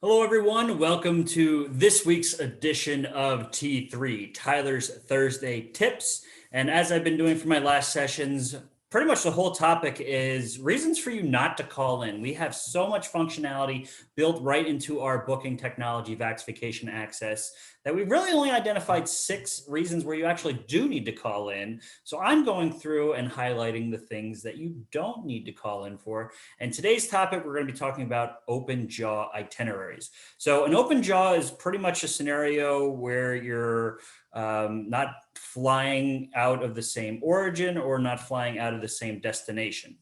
Hello, everyone. Welcome to this week's edition of T3, Tyler's Thursday Tips. And as I've been doing for my last sessions, pretty much the whole topic is reasons for you not to call in. We have so much functionality built right into our booking technology, Vax Vacation Access, that we've really only identified 6 reasons where you actually do need to call in. So I'm going through and highlighting the things that you don't need to call in for. And today's topic, we're going to be talking about open jaw itineraries. So an open jaw is pretty much a scenario where you're not flying out of the same origin or not flying out of the same destination.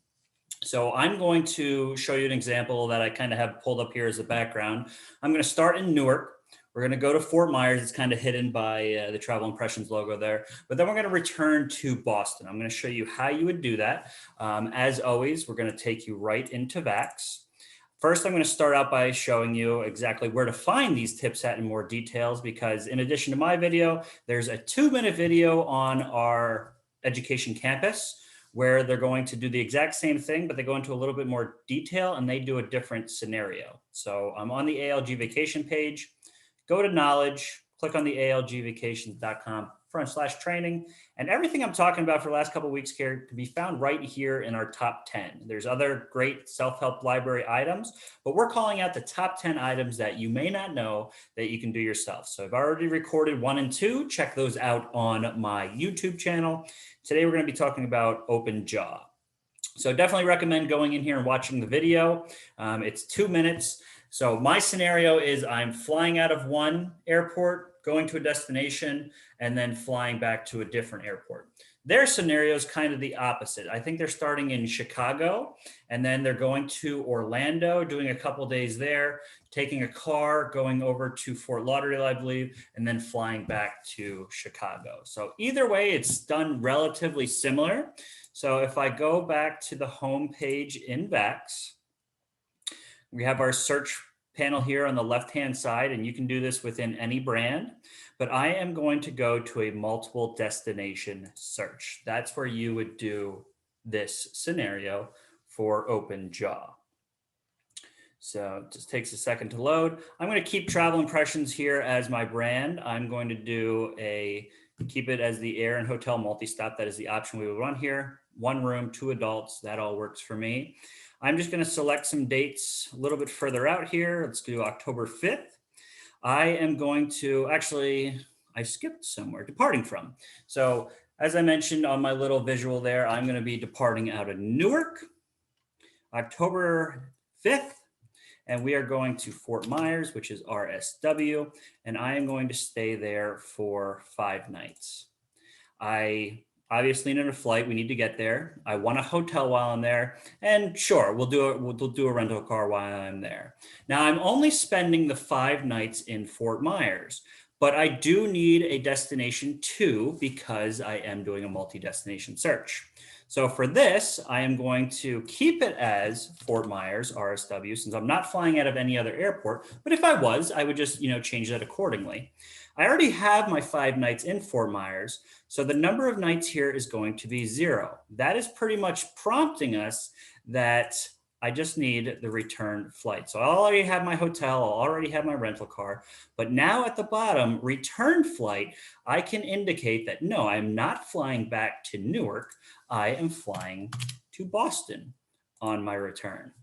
So I'm going to show you an example that I kind of have pulled up here as a background. I'm going to start in Newark. We're going to go to Fort Myers. It's kind of hidden by the Travel Impressions logo there. But then we're going to return to Boston. I'm going to show you how you would do that. As always, we're going to take you right into Vax. First, I'm going to start out by showing you exactly where to find these tips at in more details, because in addition to my video, there's a 2-minute video on our education campus where they're going to do the exact same thing, but they go into a little bit more detail and they do a different scenario. So I'm on the ALG vacation page, go to knowledge, click on the algvacations.com/training. And everything I'm talking about for the last couple of weeks here can be found right here in our top 10. There's other great self-help library items, but we're calling out the top 10 items that you may not know that you can do yourself. So I've already recorded 1 and 2. Check those out on my YouTube channel. Today, we're going to be talking about open jaw. So definitely recommend going in here and watching the video. It's 2 minutes. So my scenario is I'm flying out of one airport, going to a destination, and then flying back to a different airport. Their scenario is kind of the opposite. I think they're starting in Chicago, and then they're going to Orlando, doing a couple days there, taking a car, going over to Fort Lauderdale, I believe, and then flying back to Chicago. So either way, it's done relatively similar. So if I go back to the home page in Vax, we have our search panel here on the left-hand side, and you can do this within any brand, but I am going to go to a multiple destination search. That's where you would do this scenario for open jaw. So it just takes a second to load. I'm going to keep Travel Impressions here as my brand. I'm going to keep it as the air and hotel multi-stop. That is the option we will run here. 1 room, 2 adults. That all works for me. I'm just going to select some dates a little bit further out here. Let's do October 5th. I am going to I skipped somewhere, departing from. So as I mentioned on my little visual there, I'm going to be departing out of Newark, October 5th. And we are going to Fort Myers, which is RSW, and I am going to stay there for 5 nights. I obviously need a flight. We need to get there. I want a hotel while I'm there, and sure, we'll do a rental car while I'm there. Now, I'm only spending the 5 nights in Fort Myers, but I do need a destination too because I am doing a multi-destination search. So for this, I am going to keep it as Fort Myers, RSW, since I'm not flying out of any other airport. But if I was, I would just, change that accordingly. I already have my 5 nights in Fort Myers, so the number of nights here is going to be 0. That is pretty much prompting us that I just need the return flight. So I already have my hotel, I'll already have my rental car, but now at the bottom, return flight, I can indicate that no, I'm not flying back to Newark, I am flying to Boston on my return.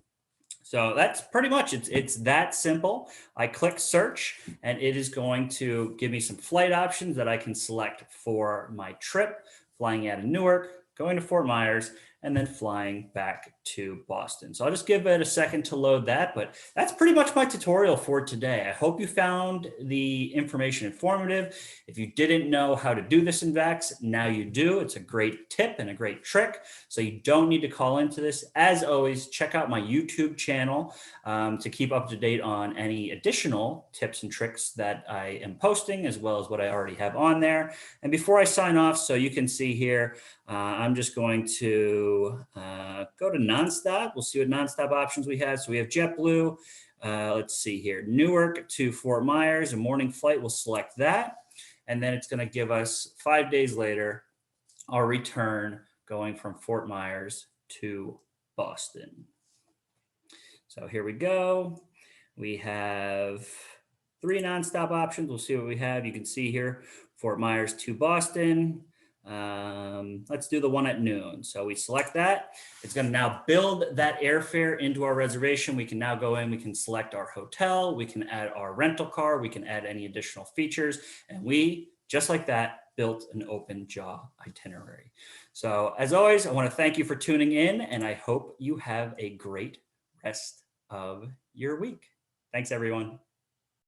So that's pretty much it's that simple. I click search and it is going to give me some flight options that I can select for my trip, flying out of Newark, going to Fort Myers, and then flying back to Boston. So I'll just give it a second to load that, but that's pretty much my tutorial for today. I hope you found the information informative. If you didn't know how to do this in Vax, now you do. It's a great tip and a great trick, so you don't need to call into this. As always, check out my YouTube channel to keep up to date on any additional tips and tricks that I am posting, as well as what I already have on there. And before I sign off, so you can see here, I'm just going to go to nonstop. We'll see what nonstop options we have. So we have JetBlue. Let's see here. Newark to Fort Myers, a morning flight. We'll select that. And then it's going to give us 5 days later our return going from Fort Myers to Boston. So here we go. We have 3 nonstop options. We'll see what we have. You can see here, Fort Myers to Boston. Let's do the one at noon. So we select that. It's going to now build that airfare into our reservation. We can now go in, we can select our hotel, we can add our rental car, we can add any additional features. And we, just like that, built an open jaw itinerary. So as always, I want to thank you for tuning in, and I hope you have a great rest of your week. Thanks, everyone.